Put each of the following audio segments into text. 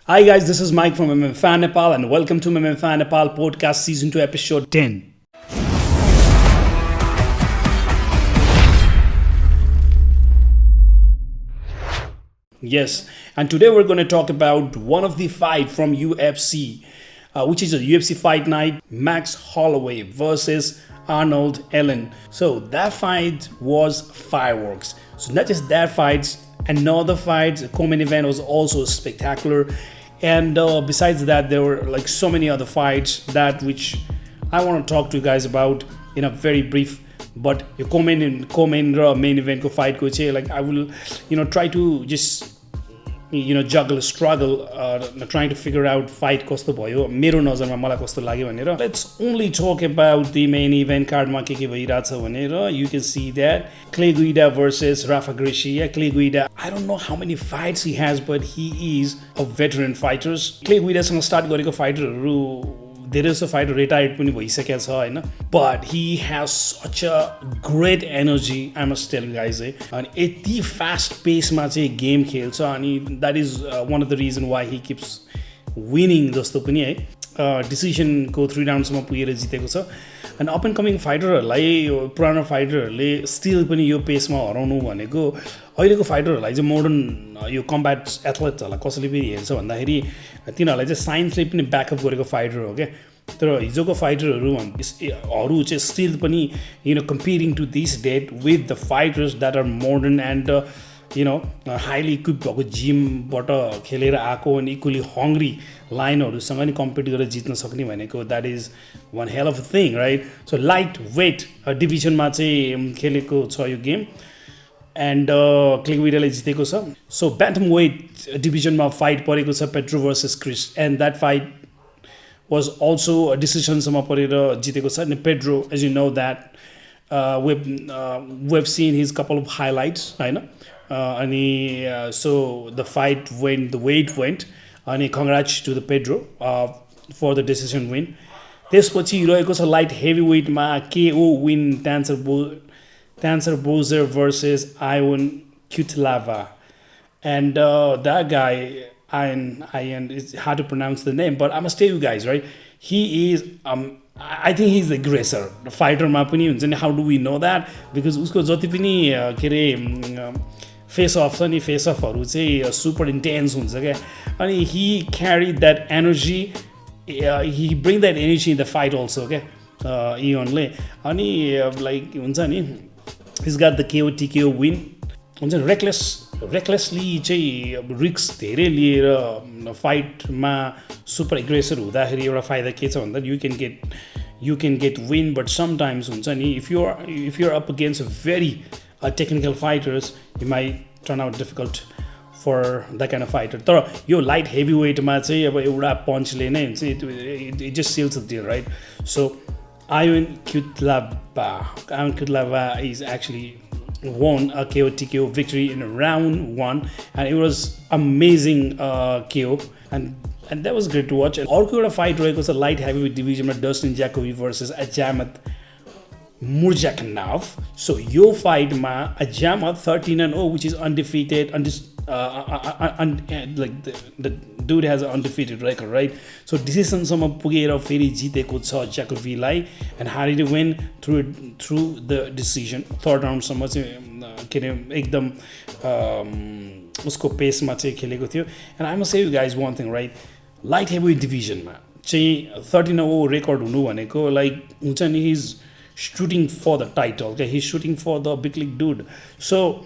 Hi guys, this is Mike from mmanepal and welcome to mmanepal podcast season 2 episode 10. Yes, and today we're going to talk about one of the fight from UFC, which is a UFC fight night, Max Holloway versus Arnold Allen. So that fight was fireworks. So not just that fight, another fight, the co-main event was also spectacular. And besides that, there were like so many other fights that which I want to talk to you guys about in a very brief. But your co-main main event ko fight ko chai, like I will try to just juggle struggle trying to figure out fight कस्तो भयो मेरो नजरमा मलाई कस्तो लाग्यो भनेर. Let's only talk about the main event card मा के भइराछ भनेर. You can see that Clay Guida versus Rafa Gracie. Clay Guida, I don't know how many fights he has, but he is a veteran fighter. Clay Guida सँग start गरेको फाइटरहरु धेरै जस्तो fighter retired पनि भइसकेको छ हैन, but he has such a great energy, I must tell you guys. अनि यति फास्ट पेसमा चाहिँ गेम खेल्छ अनि that is one of the reason why he keeps winning जस्तो पनि है. डिसिजनको 3 राउन्डसम्म पुगेर जितेको छ. अनि अप एन्ड कमिङ फाइटरहरूलाई पुरानो फाइटरहरूले स्टिल पनि यो पेसमा हराउनु भनेको अहिलेको फाइटरहरूलाई चाहिँ मोडर्न यो कम्ब्याट एथलेट्सहरूलाई कसैले पनि हेर्छ भन्दाखेरि तिनीहरूलाई चाहिँ साइन्सले पनि ब्याकअप गरेको फाइटर हो क्या. तर हिजोको फाइटरहरू चाहिँ स्टिल पनि comparing to this date with the fighters that are modern and highly equip भएको जिमबाट खेलेर आएको अनि इक्वली हङ्ग्री लाइनहरूसँग नि कम्पिट गरेर जित्न सक्ने भनेको that is one half of thing, right. So light weight डिभिजनमा चाहिँ खेलेको छ यो गेम एन्ड क्ले गुइडाले जितेको छ. सो ब्यान्टम वेट डिभिजनमा फाइट परेको छ Pedro versus Chris and that fight was also डिसिसनसम्म परेर जितेको छ. अनि Pedro, as you know that we've seen his couple of highlights होइन. अनि so the fight went the way it went अनि congrats to the Pedro for the decision win. त्यसपछि रहेको छ लाइट हेभी वेटमा KO win Tancer Bozer versus Ion Cutelaba. And that guy, Ion, it's hard to pronounce the name, but I must tell you guys, right? He is I think he's the aggressor. The fighter मा पनि हुन्छ नि. How do we know that? Because उसको जति पनि के अरे face of छ नि, फेस अफहरू चाहिँ सुपर इन्टेन्स हुन्छ क्या. अनि he carried that energy, he bring that energy in the fight also क्या इयोनले. अनि लाइक हुन्छ नि, he's got the KO TKO win. हुन्छ रेकलेसली चाहिँ रिक्स धेरै लिएर फाइटमा सुपर एग्रेसर हुँदाखेरि एउटा फाइदा के छ भन्दा you can get win, but sometimes हुन्छ नि if you're up against very technical fighters, you might turn out difficult for that kind of fighter. तर यो लाइट हेभी वेटमा चाहिँ अब एउटा पन्चले नै हुन्छ, it just seals the deal, right? So Ion Cutelaba is actually won a KO TKO victory in round 1 and it was amazing KO and that was great to watch. And अर्को एउटा fight रहेको छ light heavy डिभिजनमा Dustin Jacoby versus Azamat Murzakanov. So यो फाइटमा अजामत 13-0 which is undefeated, like the dude has an undefeated record, right? So decisionसम्म पुगेर फेरि जितेको छ ज्याकोभीलाई and how did he win through the decision. Third राउन्डसम्म चाहिँ के अरे एकदम उसको पेसमा चाहिँ खेलेको थियो. and I must say you guys one thing, right? Light heavy डिभिजनमा चाहिँ 13-0 रेकर्ड हुनु भनेको लाइक हुन्छ नि, he's shooting for the title, okay? He's shooting for the big league dude. So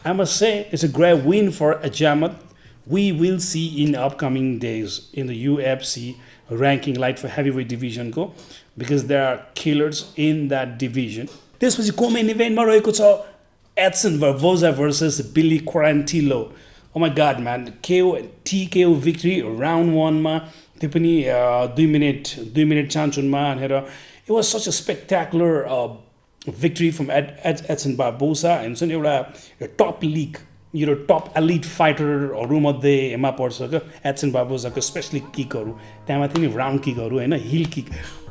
I must say it's a great win for Ajamat. We will see in upcoming days in the UFC ranking light for heavyweight division go, because there are killers in that division. त्यसपछि co-main event मा रहेको छ Edson Barboza versus Billy Quarantillo. Oh my god, man. KO TKO victory round 1 मा त्यो पनि 2 minute चान्चुनमा भनेर. It was such a spectacular victory from Edson Barboza. And so एउटा top league, top elite fighterहरू मध्ये हेमा पर्छ क्या एडसन बार्बोजाको, स्पेसली किकहरू त्यहाँमाथि नि round किकहरू होइन, hill kick.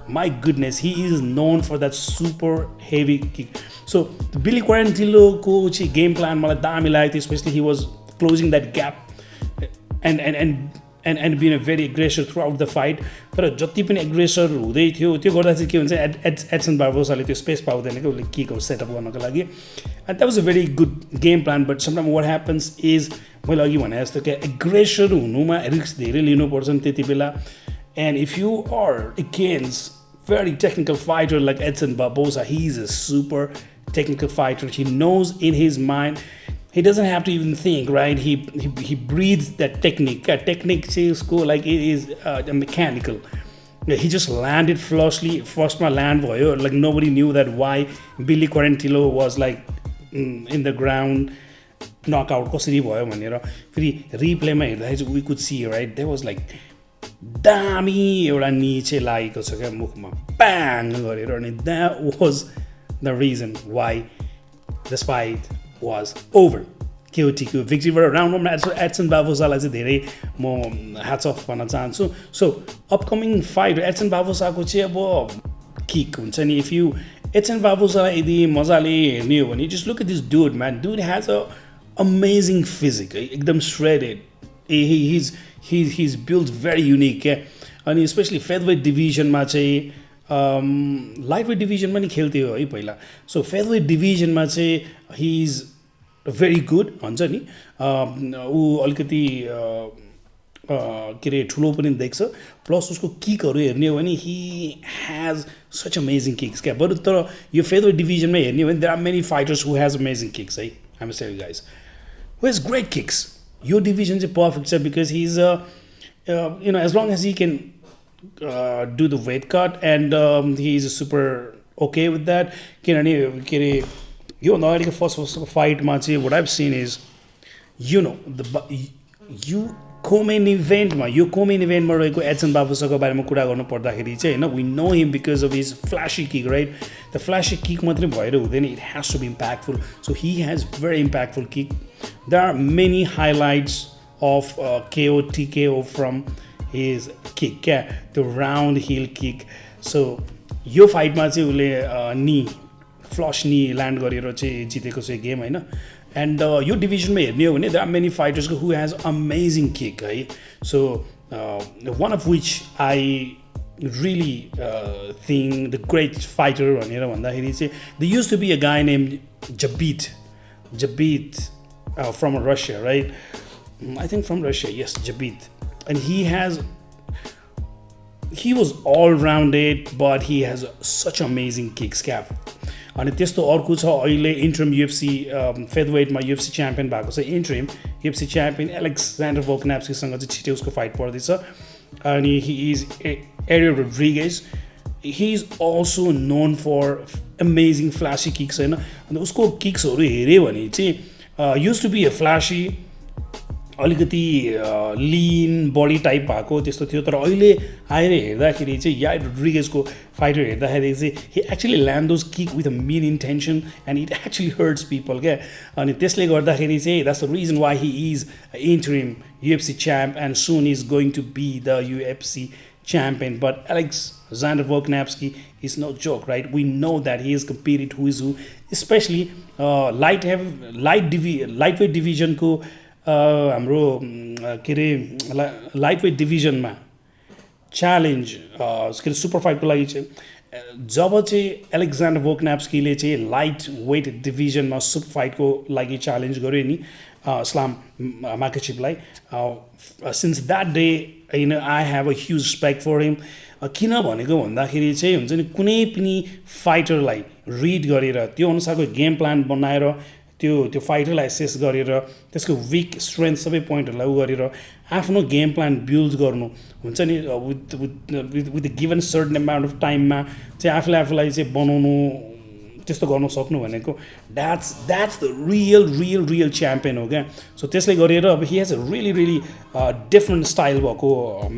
My goodness, he is known for that super heavy kick. So Billy Quarantillo-को चाहिँ game plan मलाई दामी लागेको थियो, specially he was closing that gap and and being a very aggressor throughout the fight. तर जति पनि aggressor हुँदै थियो त्यो गर्दा चाहिँ के हुन्छ एडसन बार्बोसाले त्यो स्पेस पाउँदैन कि उसले किकहरू सेटअप गर्नको लागि and that was a very good game plan but sometime what happens is मैले अघि भने जस्तो क्या एग्रेसर हुनुमा रिस्क धेरै लिनुपर्छ नि त्यति बेला and if you are against very technical fighter like Edson Barboza, he's a super technical fighter. He knows in his mind. He doesn't have to even think, right? He breathes that technique. Technique is cool, like it is mechanical. He just landed flawlessly. First my land भयो, like nobody knew that why Billy Quarantillo was like in the ground, knockout कसरी भयो भनेर फेरि रिप्लेमा हेर्दाखेरि we could see, right? There was like दामी एउटा निचे लागेको छ क्या मुखमा ब्याङ गरेर अनि that was the reason why this fight was over केओटीको भिक्ट्रीबाट राउन्ड वनमा एडसन बार्बोसालाई चाहिँ धेरै म ह्याट्स अफ भन्न चाहन्छु सो अपकमिङ फाइट एडसन बार्बोसाको चाहिँ अब किक हुन्छ नि इफ यु एडसन बार्बोसालाई यदि मजाले हेर्ने हो भने just look at this dude man dude has a amazing physique एकदम shredded he's built very unique क्या अनि स्पेसली फेदरवेट डिभिजनमा चाहिँ लाइटवेट डिभिजनमा नि खेल्थ्यो है पहिला सो फेदरवेट डिभिजनमा चाहिँ हि इज भेरी गुड भन्छ नि ऊ अलिकति के अरे ठुलो पनि देख्छ प्लस उसको किकहरू हेर्ने हो भने he has such amazing kicks क्या बरु तर यो फेदरवेट डिभिजनमा हेर्ने हो भने there are many fighters who has amazing kicks है I am telling you guys who has great kicks यो डिभिजन चाहिँ पर्फेक्ट छ because he is you know as long as he can do the weight cut and he is super okay with that किनभने के अरे योभन्दा अगाडिको first फाइटमा चाहिँ what I've seen is you know you co-main इभेन्टमा यो co-main इभेन्टमा रहेको Edson बार्बोसाको बारेमा कुरा गर्नु पर्दाखेरि चाहिँ होइन we know him because of his flashy kick right the flashy kick मात्रै भएर हुँदैन it has to be impactful so he has very impactful kick there are many highlights of KO TKO from his kick the round heel kick so यो फाइटमा चाहिँ उसले नी फ्लस नी land गरेर चाहिँ जितेको चाहिँ गेम होइन एन्ड यो डिभिजनमा हेर्ने हो भने there are many fighters who has amazing kick है so one of which I really think the great fighter भनेर भन्दाखेरि चाहिँ the use to be a guy name Zabit from Russia right I think from Russia, yes, Jabit. And he was all-rounded, but he has such amazing kicks, cap. अनि त्यस्तो अर्को छ अहिले interim UFC फेदरवेटमा UFC champion भएको छ interim UFC champion Alexander वोल्कानोव्स्कीसँग चाहिँ छिटै उसको फाइट पर्दैछ अनि he is Ariel Rodriguez he is also known for amazing flashy kicks होइन अन्त उसको किक्सहरू हेऱ्यो भने चाहिँ use to be a flashy अलिकति लिन बडी टाइप भएको त्यस्तो थियो तर अहिले आएर हेर्दाखेरि चाहिँ या रोड्रिगेजको फाइटर हेर्दाखेरि चाहिँ he actually land those kick with a main intention and it actually hurts people क्या अनि त्यसले गर्दाखेरि चाहिँ that's the reason why he is interim UFC champ and soon is going to be the UFC champion but Alexander Volkanovski is no joke, right? We know that he has competed who is who, especially lightweight division को हाम्रो के अरे lightweight डिभिजनमा challenge के अरे super फाइटको लागि चाहिँ जब चाहिँ एलेक्जेन्डर वोल्कानोव्स्कीले चाहिँ लाइट वेट डिभिजनमा सुपर फाइटको लागि च्यालेन्ज गर्यो नि इस्लाम माकेचिभलाई सिन्स द्याट डे होइन I have a huge respect for him किन भनेको भन्दाखेरि चाहिँ हुन्छ नि कुनै पनि फाइटरलाई रिड गरेर त्यो अनुसारको गेम प्लान बनाएर त्यो फाइटरलाई एसेस गरेर त्यसको विक स्ट्रेन्थ सबै पोइन्टहरूलाई उ गरेर आफ्नो गेम प्लान बिल्ड गर्नु हुन्छ नि with given certain amount of टाइममा चाहिँ आफूलाई चाहिँ बनाउनु त्यस्तो गर्न सक्नु भनेको द्याट्स द रियल च्याम्पियन हो क्या सो त्यसले गरेर अब he has a really different style भएको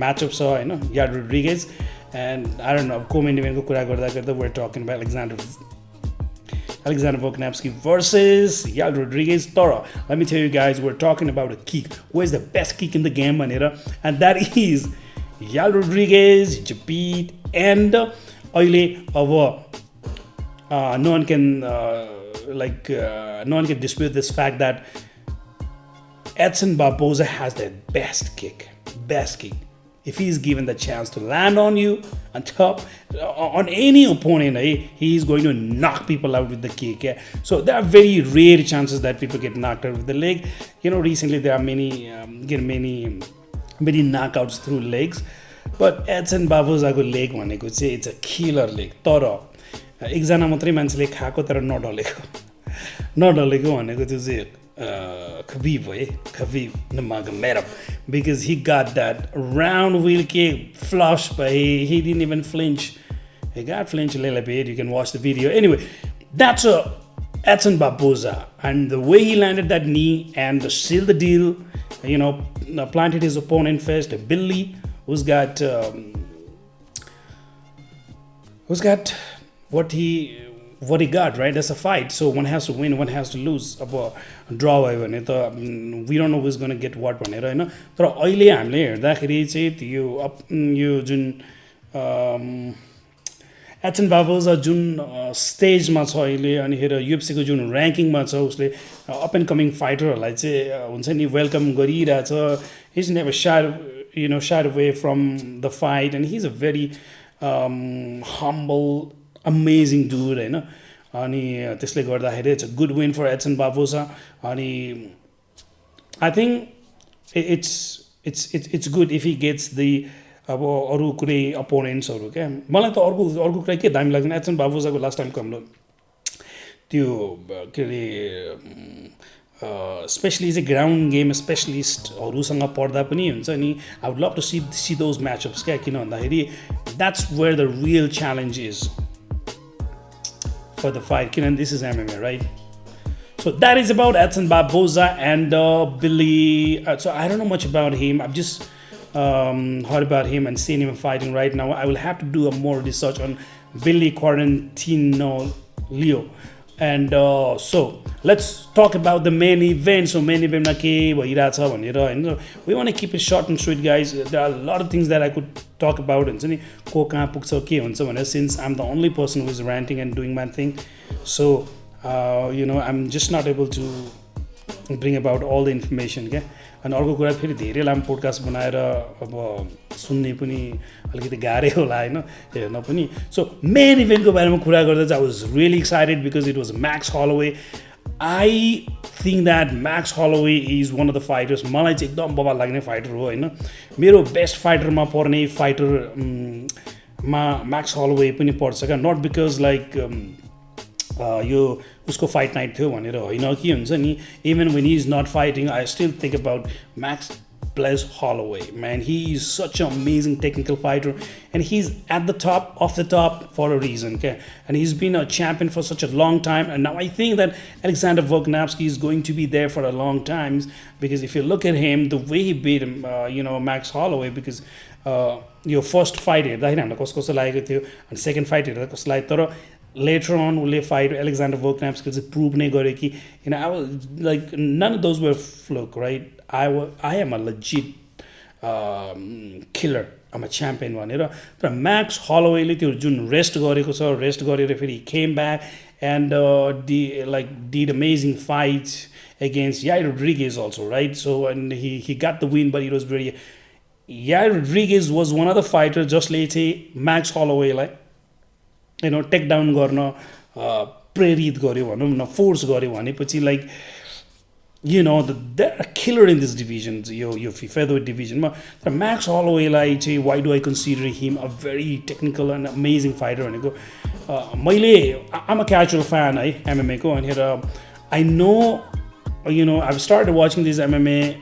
म्याचअप छ होइन या Rodriguez and I don't know co-main इभेन्टको कुरा गर्दा we're talking about Alexander Volkanovski versus Yael Rodriguez. Tara, let me tell you guys, we're talking about a kick. Who is the best kick in the game, manera? And that is Yael Rodriguez, Jabit, and Oile of no one can dispute this fact that Edson Barboza has the best kick. best kick. If he's given the chance to land on you, on top, on any opponent, he is going to knock people out with the kick. Yeah? So there are very rare chances that people get knocked out with the leg. Recently there are many knockouts through legs. But Edson Barbozaको leg भनेको चाहिँ it's a killer leg. तर एकजना मात्रै मान्छेले खाएको तर नढलेको भनेको त्यो चाहिँ Khabib Nurmagomedov, because he got that round wheel kick flush, but he didn't even flinch. He got flinched a little bit. You can watch the video. Anyway, that's Edson Barboza, and the way he landed that knee and sealed the deal, planted his opponent first, Billy, who's got what he got, right? That's a fight. So one has to win, one has to lose. अब draw भयो भने त we don't know who's going to get what भनेर हैन. तर अहिले हामीले हेर्दाखेरि चाहिँ यो जुन एडसन बार्बोजा जुन स्टेजमा छ अहिले अनि हेर UFC को जुन र्याङ्किङमा छ उसले अप एन्ड कमिङ फाइटरहरूलाई चाहिँ हुन्छ नि वेलकम गरिरहेछ. He's never shied away from the fight, and he's a very humble, amazing dude, हैन. अनि त्यसले गर्दाखेरि it's a good win for Edson Barboza. अनि I think it's good if he gets the अब अरू कुनै अपोनेन्ट्सहरू क्या. मलाई त अर्को कुरा के दामी लाग्दैन, एडसन बार्बोजाको लास्ट टाइमको हाम्रो त्यो के अरे स्पेसली चाहिँ ग्राउन्ड गेम स्पेसलिस्टहरूसँग पढ्दा पनि हुन्छ नि. I would love to see those matchups क्या, किन भन्दाखेरि that's where the real challenge is for the fight. This is MMA, right? So that is about Edson Barboza and Billy. So I don't know much about him. I've just heard about him and seen him fighting right now. I will have to do a more research on Billy Quarantino Leo. And so let's talk about the main event. So main event we want to keep it short and sweet, guys. There are a lot of things that I could talk about, and since I'm the only person who is ranting and doing my thing, so I'm just not able to bring about all the information. Okay? अनि अर्को कुरा फेरि धेरै लामो podcast बनाएर अब सुन्ने पनि अलिकति गाह्रै होला हैन, हेर्न पनि. सो मेन इभेन्टको बारेमा कुरा गर्दा चाहिँ I was really excited because it was Max Holloway. I think that Max Holloway is one of the fighters. मलाई चाहिँ एकदम बवाल लाग्ने फाइटर हो हैन. मेरो बेस्ट फाइटरमा पर्ने फाइटरमा म्याक्स हलोवे पनि पर्छ क्या. नट बिकज लाइक यो उसको फाइट नाइट थियो भनेर होइन कि हुन्छ नि. Even when he is not fighting I still think about Max place Holloway. Man he is such a amazing technical fighter and he is at the top of the top for a reason क्या. And he is been a champion for such a long time. And now I think that Alexander Volkanovski is going to be there for a long time, because if you look at him, the way he beat him, Max Holloway, because यो first fight हेर्दाखेरि हामीलाई कस्तो लागेको थियो अनि second fight हेर्दा कस्तो लाग्यो. तर later on उसले फाइट Alexander Volkanovski चाहिँ प्रुभ नै गर्यो कि I was like none of those were fluke, right? I am a legit killer. I'm a champion भनेर. तर म्याक्स हलोवेले त्यो जुन रेस्ट गरेको छ, रेस्ट गरेर फेरि came back and did amazing fights against Yair Rodriguez also, right? So and he got the win, but it was very Yair Rodriguez was one of the fighters जसले चाहिँ Max हलोवेलाई take down गर्न प्रेरित गर्यो भनौँ न, force गर्यो भनेपछि like they are killer in this division, यो फेदरवेट डिभिजनमा. तर म्याक्स हलोवेलाई चाहिँ why do I consider him a very technical and amazing fighter भनेको मैले आम अ क्याजुअल फ्यान है एमएमएको. अनि I know I've started watching this MMA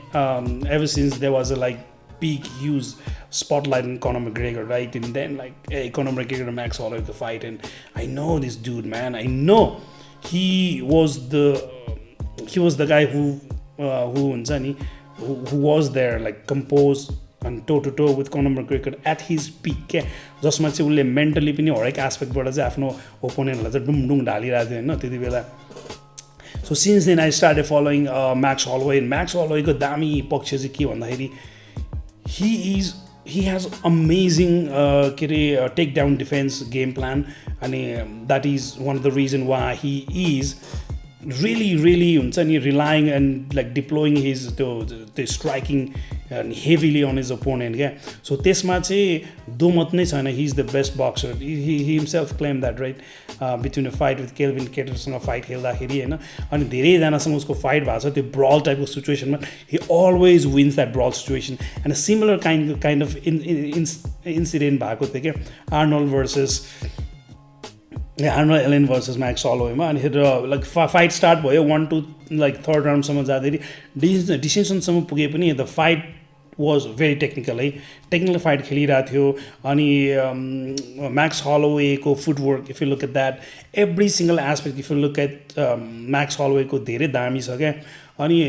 ever since there was a big huge spotlight on Conor McGregor, right? And then hey, Conor McGregor and Max Holloway the fight, and I know this dude, man. I know he was the guy who was there composed and toe to toe with Conor McGregor at his peak. जसमा चाहिँ उसले mentally पनि हरेक एस्पेक्टबाट चाहिँ आफ्नो ओपोनेन्टलाई चाहिँ डुङडुङ ढालिरहेको थियो हैन त्यति बेला. So since then I started following Max Holloway. And Max Holloway को दामी पक्ष चाहिँ के भन्दाखेरि he has amazing takedown defense game plan, and that is one of the reason why he is really relying and deploying his the striking heavily on his opponent क्या so त्यसमा चाहिँ दोमत नै छैन he is the best boxer he himself claim that right between a fight with Calvin केटरसँग fight खेल्दाखेरि होइन अनि धेरैजनासँग उसको फाइट भएको छ त्यो ब्रल टाइपको सिचुएसनमा he always wins that brawl situation and similar kind of incident भएको थियो क्या Arnold versus Arnold Allen versus Max हलोवेमा अनि लाइक फाइट स्टार्ट भयो 1 to लाइक थर्ड राउन्डसम्म जाँदाखेरि डिसिसनसम्म पुगे पनि the fight was very technical है टेक्निकल फाइट खेलिरहेको थियो अनि म्याक्स हलोवेको footwork if you look at that every single aspect if you look at Max हलोवेको धेरै दामी छ क्या अनि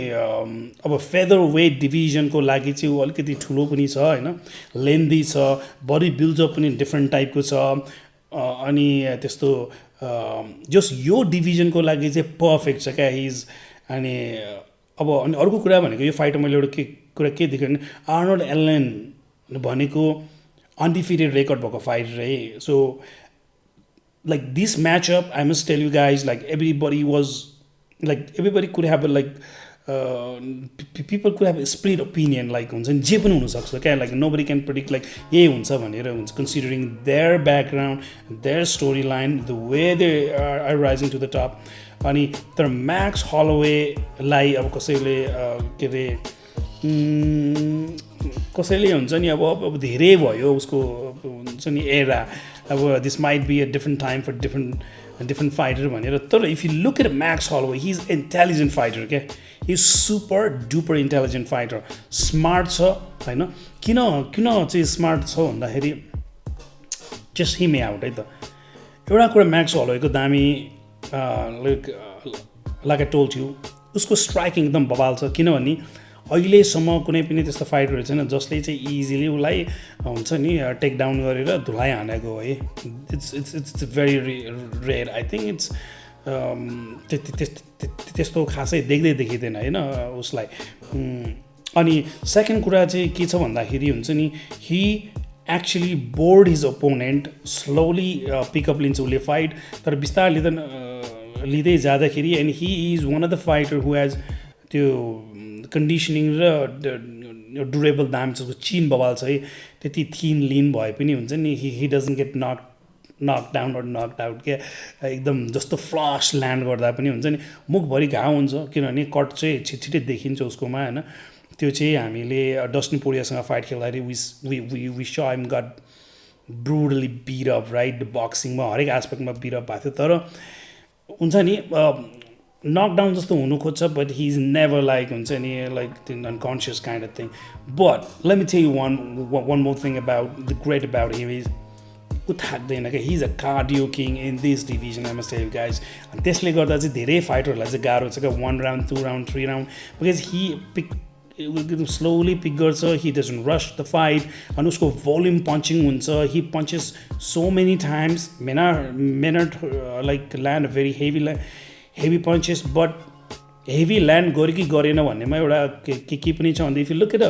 अब फेदर वेट डिभिजनको लागि चाहिँ ऊ अलिकति ठुलो पनि छ होइन लेन्दी छ बडी बिल्डअप पनि डिफ्रेन्ट टाइपको छ अनि त्यस्तो जस यो डिभिजनको लागि चाहिँ पर्फेक्ट छ क्या हिज अनि अब अनि अर्को कुरा भनेको यो फाइटमा मैले एउटा कुरा के देखेँ भने आर्नोल्ड एलेन भनेको अनडिफिटेड रेकर्ड भएको फाइटर है so like this matchup I must tell you guys like everybody could have like people could have split opinion like हुन्छ नि जे पनि हुनसक्छ क्या like nobody can predict like यही हुन्छ भनेर हुन्छ considering their background their story line the way they are rising to the top अनि तर म्याक्स हलोवेलाई अब कसैले के अरे कसैले हुन्छ नि अब धेरै भयो उसको हुन्छ नि एरा अब this might be a different time for different fighter भनेर तर if you look at Max Holloway he is intelligent fighter क्या he is super duper intelligent fighter smart छ होइन किन चाहिँ स्मार्ट छ भन्दाखेरि जस्ट हिम आउट है त एउटा कुरा म्याक्स हलोवेको दामी लाइक आई टोल्ड यु उसको स्ट्राइकिङ एकदम बबाल छ किनभने अहिलेसम्म कुनै पनि त्यस्तो फाइटरहरू छैन जसले चाहिँ इजिली उसलाई हुन्छ नि टेक डाउन गरेर धुलाइ हानेको है it's very rare I think it's त्यस्तो खासै देख्दै देखिँदैन होइन उसलाई अनि सेकेन्ड कुरा चाहिँ के छ भन्दाखेरि हुन्छ नि he actually board his opponent slowly pickup लिन्छ उसले फाइट तर बिस्तारै लिँदै जाँदाखेरि and he is one of the fighter who has त्यो कन्डिसनिङ र ड्युरेबल दाम छ उसको चिन बवाल छ है त्यति थिन लिन भए पनि हुन्छ नि he doesn't get knock down or knock out क्या एकदम जस्तो फ्लस ल्यान्ड गर्दा पनि हुन्छ नि मुखभरि घाउ हुन्छ किनभने कट चाहिँ छिटछिटै देखिन्छ उसकोमा होइन त्यो चाहिँ हामीले डस्टिन पोरियासँग फाइट खेल्दाखेरि we saw I'm got brutally beat up right बक्सिङमा हरेक एस्पेक्टमा बिरअप भएको थियो तर हुन्छ नि नकडाउन जस्तो हुनु खोज्छ but he is never like हुन्छ नि like unconscious kind of thing but let me tell you one more thing about the great about him is ऊ थाक्दैन क्या he is a cardio king in this division I must tell you guys अनि त्यसले गर्दा चाहिँ धेरै फाइटरहरूलाई चाहिँ गाह्रो छ क्या 1 round 2 round 3 round because he pick slowly pick गर्छ he doesn't rush the fight अनि उसको भोल्युम पन्चिङ हुन्छ he punches so many times meant like land very heavy punches but heavy land गर्यो कि गरेन भन्नेमा एउटा के पनि छ भन्दा इफ यु लुक एट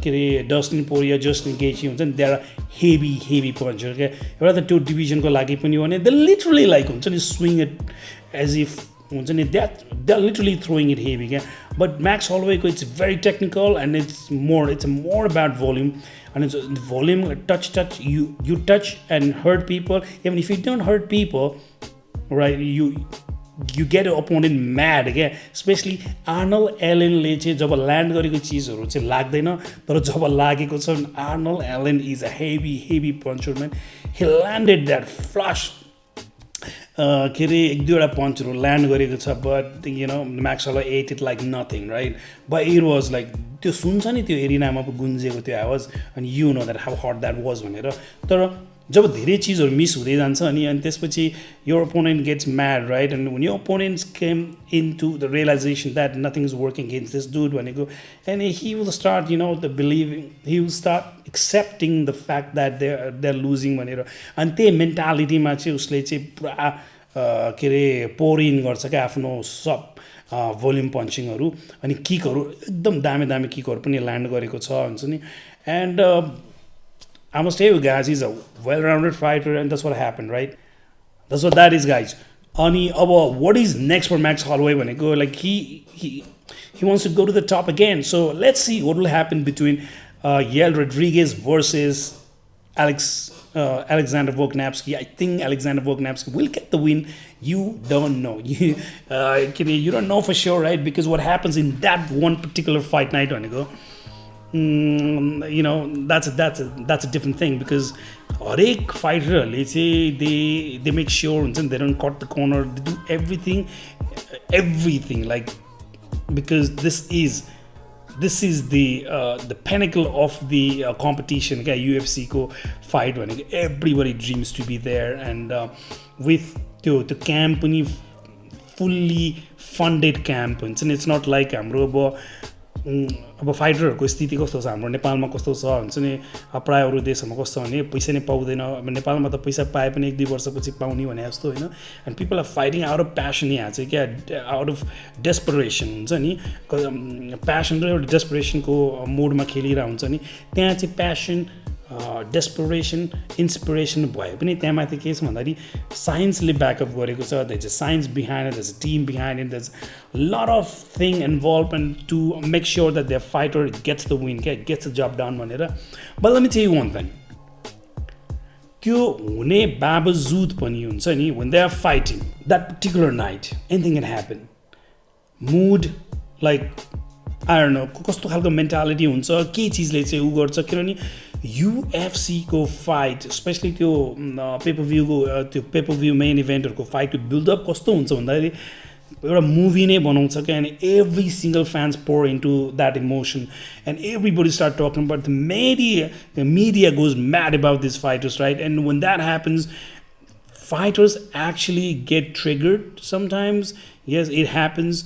के अरे डस्टिन पोरिया जस्टिन गेची हुन्छ नि दे आर हेभी पन्चर क्या एउटा त त्यो डिभिजनको लागि पनि हो भने दे लिटरली लाइक हुन्छ नि स्विङ इट एज इफ हुन्छ नि they are literally throwing it heavy क्या बट म्याक्स हलोवेको it's very technical and it's more about volume and so the volume touch you touch and hurt people even if you don't hurt people right you get an opponent mad again especially Arnold Allen ले चाहिँ जब land गरेको चिजहरू चाहिँ लाग्दैन तर जब लागेको छ Arnold Allen is a heavy puncher man he landed that flush के अरे 1-2वटा पन्चहरू ल्यान्ड गरेको छ but you know Max Holloway ate it like nothing right but it was like त्यो सुन्छ नि त्यो एरिनामा गुन्जेको त्यो आवाज अनि you know that how hot that was भनेर तर जब धेरै चिजहरू मिस हुँदै जान्छ अनि त्यसपछि your opponent gets mad right and when your opponents came into the realization that nothing is working against this dude भनेको and he will start you know the believing he will start accepting the fact that they're losing भनेर अनि त्यही मेन्टालिटीमा चाहिँ उसले चाहिँ पुरा के अरे पोर इन गर्छ क्या आफ्नो सब भोल्युम पन्चिङहरू अनि किकहरू एकदम दामी किकहरू पनि ल्यान्ड गरेको छ हुन्छ नि and I must tell you guys, he's a well-rounded fighter and that's what happened, right? That's what that is, guys. अनि अब what is next for Max Holloway भनेको like he wants to go to the top again. So let's see what will happen between Yael Rodriguez versus Alexander Volkanovski. I think Alexander Volkanovski will get the win. You don't know. You don't know for sure, right? Because what happens in that one particular fight night when you go, you know, that's a different thing, because हरेक fighter they make sure they don't cut the corner, they do everything like, because this is the pinnacle of the competition. Okay, UFC ko fight when everybody dreams to be there, and with the camp fully funded camp, and it's not like हाम्रो अब फाइटरहरूको स्थिति कस्तो छ, हाम्रो नेपालमा कस्तो छ हुन्छ नि, प्राय अरू देशहरूमा कस्तो भने पैसा नै पाउँदैन, अब नेपालमा त पैसा पाए पनि 1-2 वर्षपछि पाउने भने जस्तो होइन. And people are fighting out of passion. यहाँ चाहिँ क्या आउट अफ डेस्परेसन हुन्छ नि, प्यासन र एउटा डेस्परेसनको मोडमा खेलिरहेको हुन्छ नि. त्यहाँ चाहिँ प्यासन, डेस्परेसन, इन्सपिरेसन भए पनि त्यहाँ माथि के छ भन्दाखेरि साइन्सले ब्याकअप गरेको छ. There is a science behind it, there is a team behind it, there is lot of thing involved and to make sure that their fighter gets the win, gets the job done भनेर. But let me tell you one thing, त्यो हुने बावजुद पनि हुन्छ नि, when they are fighting that particular night, anything can happen. Mood, like I don't know कस्तो खालको mentality हुन्छ, के चिजले चाहिँ उ गर्छ. किनभने UFC को फाइट, स्पेसली त्यो पेपर भ्यू मेन इभेन्टहरूको फाइटको बिल्डअप कस्तो हुन्छ भन्दाखेरि एउटा मुभी नै बनाउँछ क्या, and every single fans pour into that emotion and everybody start talking about the media goes mad about these fighters, right? And when that happens, fighters actually get triggered sometimes. Yes, it happens,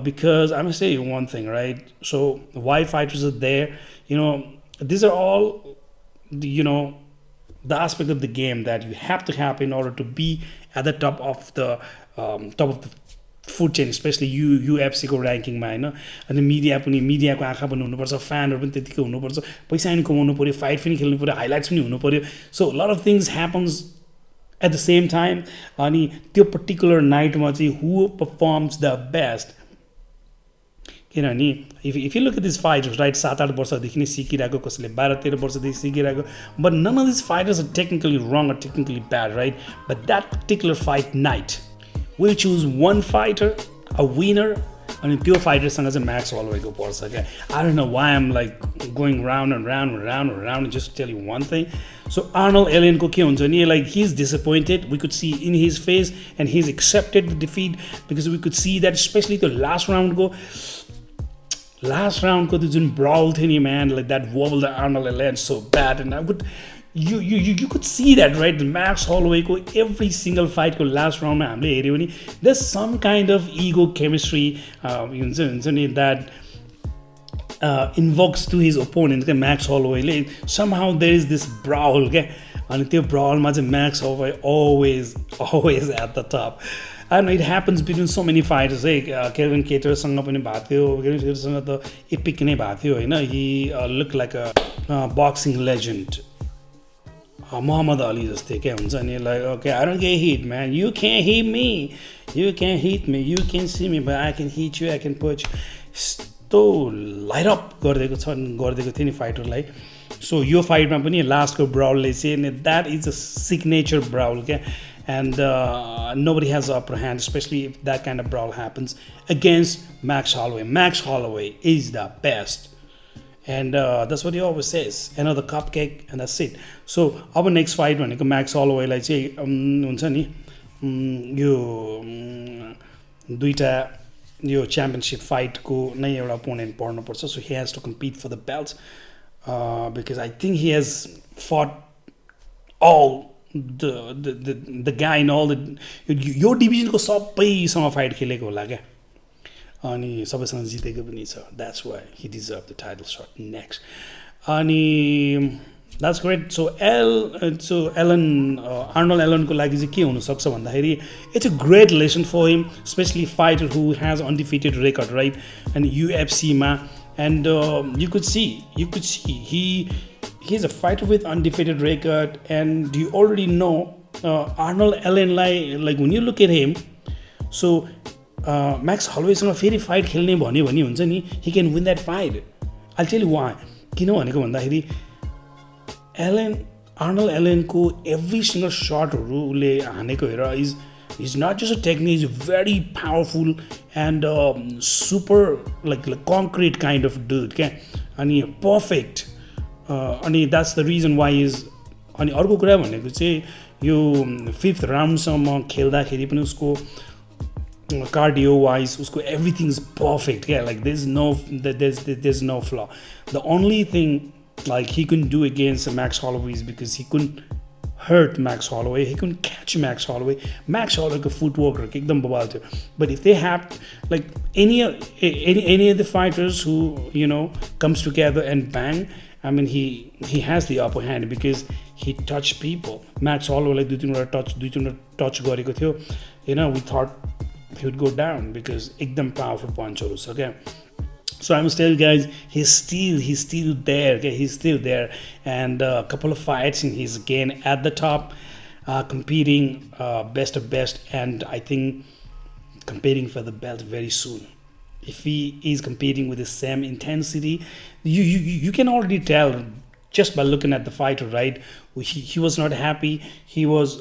because I'm gonna say one thing, right? So why fighters are there, you know, these are all, you know, the aspect of the game that you have to have in order to be at the top of the food chain, specially युएफसीको ऱ्याङ्किङमा होइन. अनि मिडियाको आँखा पनि हुनुपर्छ, फ्यानहरू पनि त्यतिकै हुनुपर्छ, पैसा पनि कमाउनु पऱ्यो, फाइट पनि खेल्नु पऱ्यो, हाइलाइट्स पनि हुनु पऱ्यो. So lot of things happens at the same time. अनि त्यो पर्टिकुलर नाइटमा चाहिँ हु पर्फर्म्स द बेस्ट, किनभने if you look at this fighters, right, 7-8 वर्षदेखि नै सिकिरहेको, कसैले 12-13 वर्षदेखि सिकिरहेको, but none of this fighters are technically wrong or technically bad, right? But that particular fight night we'll choose one fighter, a winner, and त्यो फाइटरसँग चाहिँ Max हलवेको पर्छ क्या. I don't know why I'm like going round and round just to tell you one thing. So Arnold Allenको के हुन्छ नि, like he's disappointed, we could see in his face, and he's accepted the defeat, because we could see that especially the last round को त्यो जुन brawl थियो नि, man, like that wobble that Arnold Allen so bad, and I would you could see that, right? The Max Holloway ko every single fight ko last round ma hamle heryo ni, there's some kind of ego chemistry that invokes to his opponent, Max Holloway. Somehow there is this brawl, and the brawl ma Max Holloway always at the top. And it happens between so many fighters. Kevin Cater सँग पनि भएको थियो, Kevin Cater सँग त epic नै भएको थियो हैन. He looked like a boxing legend. Muhammad Ali जस्तै क्या हुन्छ नि, like okay, I don't get hit, man, you can't hit me, you can see me, but I can hit you, I can punch. यस्तो light up गरिदिएको थियो नि फाइटरलाई. So यो फाइटमा पनि लास्टको ब्राउलले चाहिँ that is a signature brawl क्या, and nobody has the upper hand, especially if that kind of brawl happens against Max Holloway. Max Holloway is the best. And that's what he always says, another cupcake, and that's it. So our next fight भनेको Max Holloway लाई चाहिँ हुन्छ नि, यो दुईटा यो championship फाइटको नै एउटा अपोनेन्ट पर्नुपर्छ. So he has to compete for the belts, because I think he has fought all the guy in all the यो डिभिजनको सबैसँग फाइट खेलेको होला क्या, अनि सबैसँग जितेको पनि छ. That's why he deserved the title shot next. अनि that's great. So Arnold Allen को लागि चाहिँ के हुन सक्छ भन्दाखेरि, it's a great lesson for him, especially fighter who has undefeated record, right? And UFC मा, and you could see he's a fighter with undefeated record, and you already know Arnold Allen, like when you look at him, so Max Hollowayसँग फेरि fight खेल्ने भन्यो भने हुन्छ नि, he can win that fight. I'll tell you why. किन भनेको भन्दाखेरि Arnold Allenको every single shotहरू उसले हानेको हेर is not just a technique, he's very powerful and super like concrete kind of dude, okay? अनि perfect. अनि that's the reason why is. अनि अर्को कुरा भनेको चाहिँ यो 5th राउन्डसम्म खेल्दाखेरि पनि उसको cardio wise usko everything is perfect, yeah, like there's no flaw. The only thing like he couldn't do against Max Holloway is because he couldn't hurt Max Holloway, he couldn't catch Max Holloway. Max Hollowayको footwork ekdam babal थियो. But if they have like any of the fighters who, you know, comes together and bang, I mean he has the upper hand because he touched people. Max Holloway like दुई तीनवटा touch गरेको थियो, you know, we thought he would go down because ekdam powerful punchers, okay? So I must tell you guys, he's still there, okay? He's still there, and a couple of fights and he's again at the top, competing best of best, and I think competing for the belt very soon. If he is competing with the same intensity, you can already tell just by looking at the fighter, right? He was not happy. He was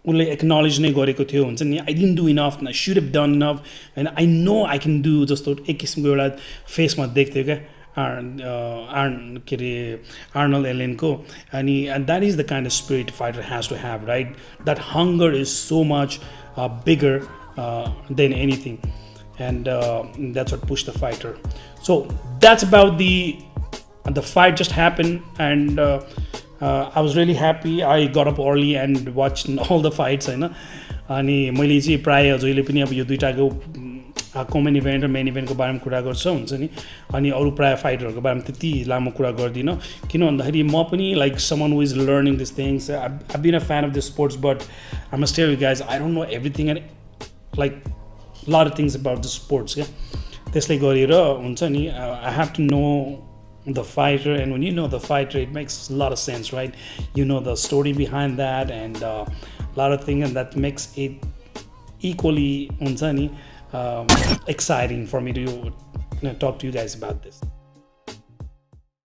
उसले acknowledge नै गरेको थियो हुन्छ नि, I didn't do enough, I should have done enough, होइन I know I can do, जस्तो एक किसिमको एउटा फेसमा देख्थ्यो क्या के अरे आर्नल्ड एलेनको. अनि that is the kind of spirit fighter has to have, right? That hunger is so much bigger than anything, and that's what push the fighter. So that's about the fight just happened, and I was really happy. I got up early and watched all the fights, होइन. अनि मैले चाहिँ प्रायः जहिले पनि अब यो दुईटाको common event र मेन इभेन्टको बारेमा कुरा गर्छ हुन्छ नि, अनि अरू प्रायः फाइटरहरूको बारेमा त्यति लामो कुरा गर्दिनँ. किन भन्दाखेरि म पनि like someone who is learning this things. I been a fan of this sports, but I must tell you guys, I don't know everything and like lot of things about the sports क्या. त्यसले गरेर हुन्छ नि, I have to know the fighter, and when you know the fighter, it makes a lot of sense, right? You know the story behind that, and a lot of things, and that makes it equally exciting for me to talk to you guys about this.